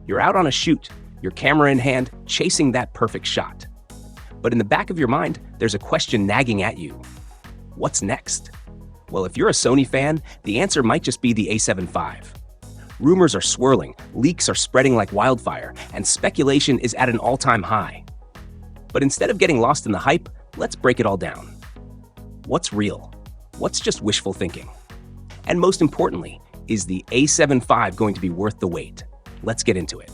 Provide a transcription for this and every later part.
You're out on a shoot, your camera in hand, chasing that perfect shot. But in the back of your mind, there's a question nagging at you. What's next? Well, if you're a Sony fan, the answer might just be the A7V. Rumors are swirling, leaks are spreading like wildfire, and speculation is at an all-time high. But instead of getting lost in the hype, let's break it all down. What's real? What's just wishful thinking? And most importantly, is the A7V going to be worth the wait? Let's get into it.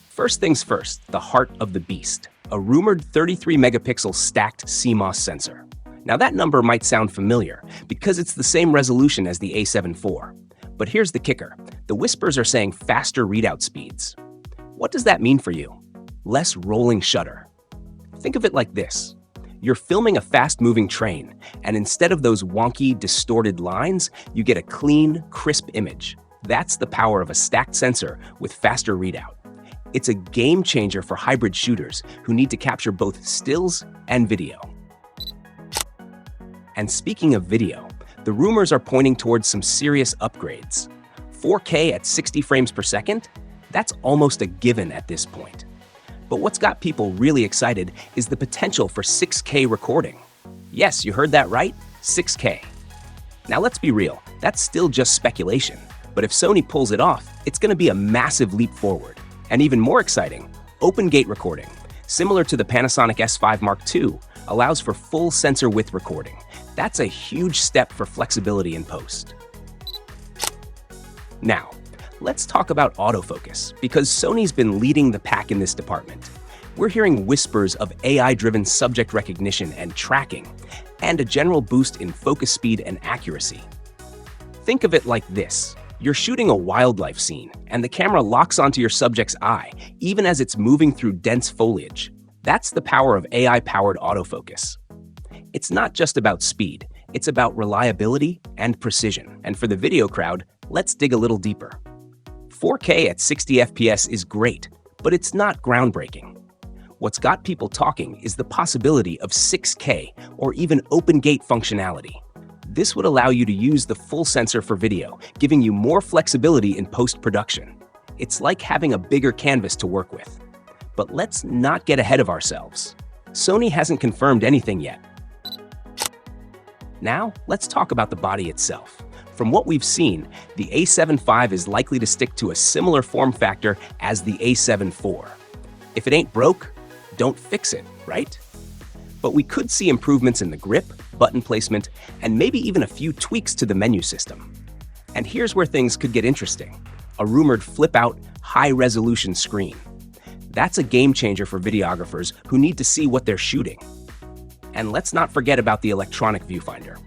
First things first, the heart of the beast, a rumored 33-megapixel stacked CMOS sensor. Now that number might sound familiar because it's the same resolution as the A7 IV. But here's the kicker. The whispers are saying faster readout speeds. What does that mean for you? Less rolling shutter. Think of it like this. You're filming a fast-moving train, and instead of those wonky, distorted lines, you get a clean, crisp image. That's the power of a stacked sensor with faster readout. It's a game changer for hybrid shooters who need to capture both stills and video. And speaking of video, the rumors are pointing towards some serious upgrades. 4K at 60 frames per second? That's almost a given at this point. But what's got people really excited is the potential for 6K recording. Yes, you heard that right, 6K. Now let's be real, that's still just speculation. But if Sony pulls it off, it's going to be a massive leap forward. And even more exciting, open gate recording, similar to the Panasonic S5 Mark II, allows for full sensor width recording. That's a huge step for flexibility in post. Now, let's talk about autofocus, because Sony's been leading the pack in this department. We're hearing whispers of AI-driven subject recognition and tracking, and a general boost in focus speed and accuracy. Think of it like this. You're shooting a wildlife scene, and the camera locks onto your subject's eye, even as it's moving through dense foliage. That's the power of AI-powered autofocus. It's not just about speed, it's about reliability and precision. And for the video crowd, let's dig a little deeper. 4K at 60 FPS is great, but it's not groundbreaking. What's got people talking is the possibility of 6K or even open gate functionality. This would allow you to use the full sensor for video, giving you more flexibility in post-production. It's like having a bigger canvas to work with. But let's not get ahead of ourselves. Sony hasn't confirmed anything yet. Now, let's talk about the body itself. From what we've seen, the A7V is likely to stick to a similar form factor as the A7 IV. If it ain't broke, don't fix it, right? But we could see improvements in the grip, button placement, and maybe even a few tweaks to the menu system. And here's where things could get interesting. A rumored flip-out, high-resolution screen. That's a game changer for videographers who need to see what they're shooting. And let's not forget about the electronic viewfinder.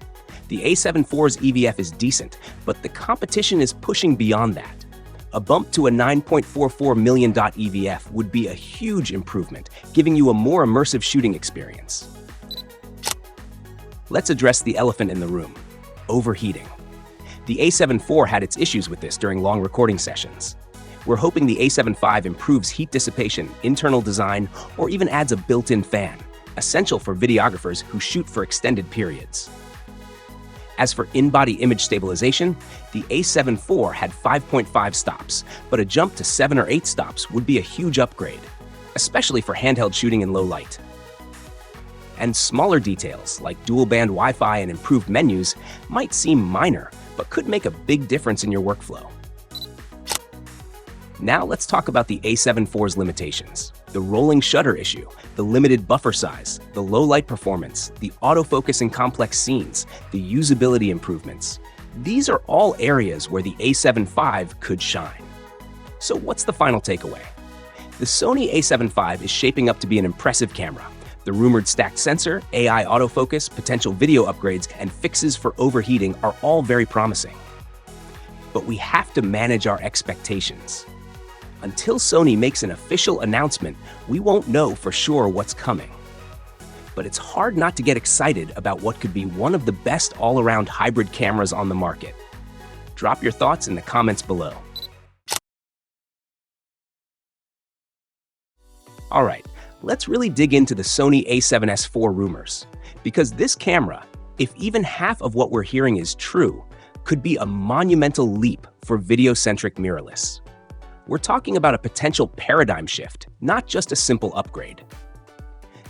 The A7 IV's EVF is decent, but the competition is pushing beyond that. A bump to a 9.44 million dot EVF would be a huge improvement, giving you a more immersive shooting experience. Let's address the elephant in the room, overheating. The A7 IV had its issues with this during long recording sessions. We're hoping the A7V improves heat dissipation, internal design, or even adds a built-in fan, essential for videographers who shoot for extended periods. As for in-body image stabilization, the A7 IV had 5.5 stops, but a jump to 7 or 8 stops would be a huge upgrade, especially for handheld shooting in low light. And smaller details like dual-band Wi-Fi and improved menus might seem minor, but could make a big difference in your workflow. Now let's talk about the A7 IV's limitations. The rolling shutter issue, the limited buffer size, the low light performance, the autofocus in complex scenes, the usability improvements. These are all areas where the A7V could shine. So what's the final takeaway? The Sony A7V is shaping up to be an impressive camera. The rumored stacked sensor, AI autofocus, potential video upgrades, and fixes for overheating are all very promising. But we have to manage our expectations. Until Sony makes an official announcement, we won't know for sure what's coming. But it's hard not to get excited about what could be one of the best all-around hybrid cameras on the market. Drop your thoughts in the comments below. All right, let's really dig into the Sony A7S IV rumors, because this camera, if even half of what we're hearing is true, could be a monumental leap for video-centric mirrorless. We're talking about a potential paradigm shift, not just a simple upgrade.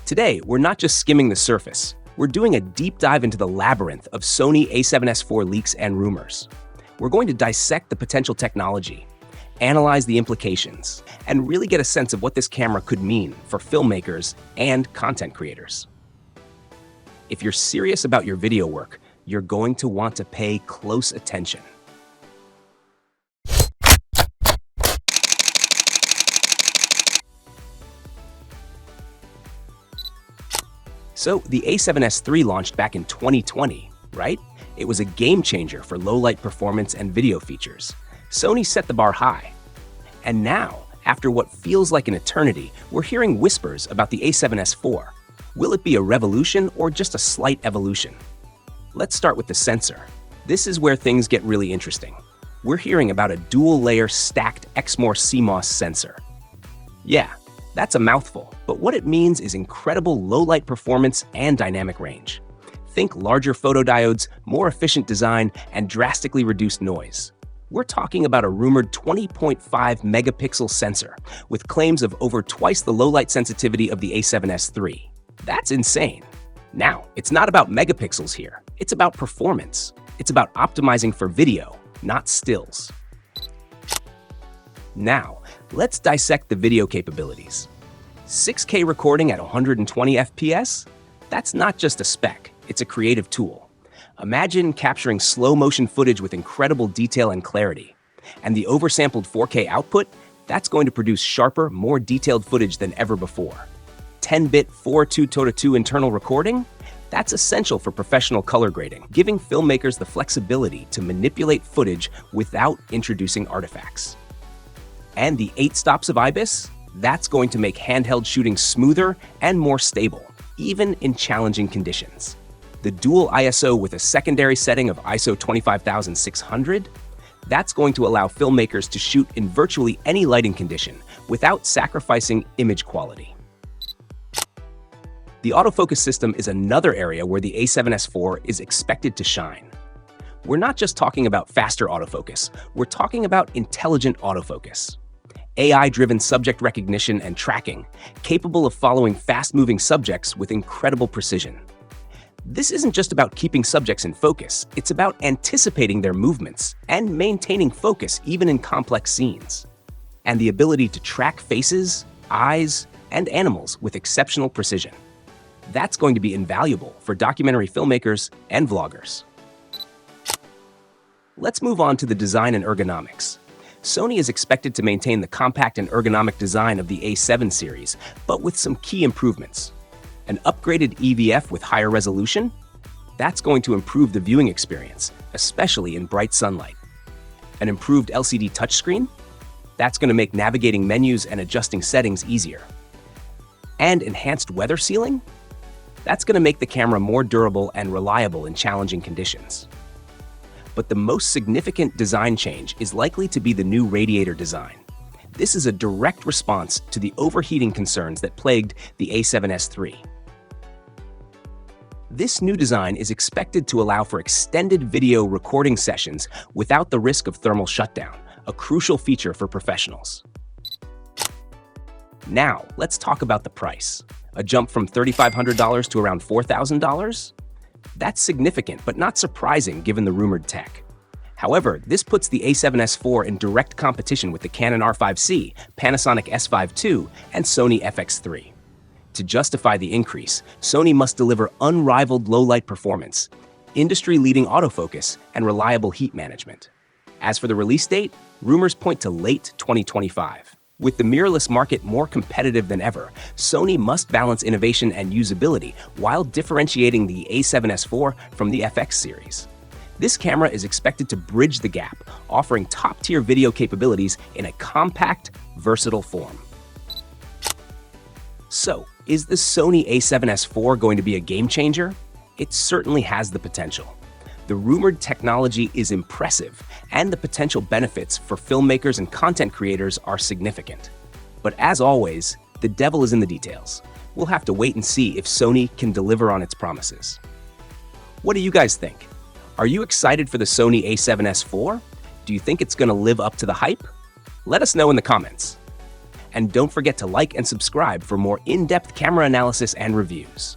Today, we're not just skimming the surface, we're doing a deep dive into the labyrinth of Sony A7S IV leaks and rumors. We're going to dissect the potential technology, analyze the implications, and really get a sense of what this camera could mean for filmmakers and content creators. If you're serious about your video work, you're going to want to pay close attention. So the A7S III launched back in 2020, right? It was a game changer for low-light performance and video features. Sony set the bar high. And now, after what feels like an eternity, we're hearing whispers about the A7S IV. Will it be a revolution or just a slight evolution? Let's start with the sensor. This is where things get really interesting. We're hearing about a dual-layer stacked Exmor CMOS sensor. Yeah, that's a mouthful, but what it means is incredible low-light performance and dynamic range. Think larger photodiodes, more efficient design, and drastically reduced noise. We're talking about a rumored 20.5 megapixel sensor, with claims of over twice the low-light sensitivity of the A7S III. That's insane. Now, it's not about megapixels here. It's about performance. It's about optimizing for video, not stills. Now, let's dissect the video capabilities. 6K recording at 120 FPS? That's not just a spec, it's a creative tool. Imagine capturing slow-motion footage with incredible detail and clarity. And the oversampled 4K output? That's going to produce sharper, more detailed footage than ever before. 10-bit 4.2-to-2 internal recording? That's essential for professional color grading, giving filmmakers the flexibility to manipulate footage without introducing artifacts. And the 8 stops of IBIS? That's going to make handheld shooting smoother and more stable, even in challenging conditions. The dual ISO with a secondary setting of ISO 25600? That's going to allow filmmakers to shoot in virtually any lighting condition without sacrificing image quality. The autofocus system is another area where the A7S IV is expected to shine. We're not just talking about faster autofocus, we're talking about intelligent autofocus. AI-driven subject recognition and tracking, capable of following fast-moving subjects with incredible precision. This isn't just about keeping subjects in focus, it's about anticipating their movements and maintaining focus even in complex scenes. And the ability to track faces, eyes, and animals with exceptional precision. That's going to be invaluable for documentary filmmakers and vloggers. Let's move on to the design and ergonomics. Sony is expected to maintain the compact and ergonomic design of the A7 series, but with some key improvements. An upgraded EVF with higher resolution? That's going to improve the viewing experience, especially in bright sunlight. An improved LCD touchscreen? That's going to make navigating menus and adjusting settings easier. And enhanced weather sealing? That's going to make the camera more durable and reliable in challenging conditions. But the most significant design change is likely to be the new radiator design. This is a direct response to the overheating concerns that plagued the A7S III. This new design is expected to allow for extended video recording sessions without the risk of thermal shutdown, a crucial feature for professionals. Now, let's talk about the price. A jump from $3,500 to around $4,000? That's significant, but not surprising given the rumored tech. However, this puts the A7S IV in direct competition with the Canon R5C, Panasonic S5 II, and Sony FX3. To justify the increase, Sony must deliver unrivaled low-light performance, industry-leading autofocus, and reliable heat management. As for the release date, rumors point to late 2025. With the mirrorless market more competitive than ever, Sony must balance innovation and usability while differentiating the A7S IV from the FX series. This camera is expected to bridge the gap, offering top-tier video capabilities in a compact, versatile form. So, is the Sony A7S IV going to be a game changer? It certainly has the potential. The rumored technology is impressive, and the potential benefits for filmmakers and content creators are significant. But as always, the devil is in the details. We'll have to wait and see if Sony can deliver on its promises. What do you guys think? Are you excited for the Sony A7S IV? Do you think it's going to live up to the hype? Let us know in the comments. And don't forget to like and subscribe for more in-depth camera analysis and reviews.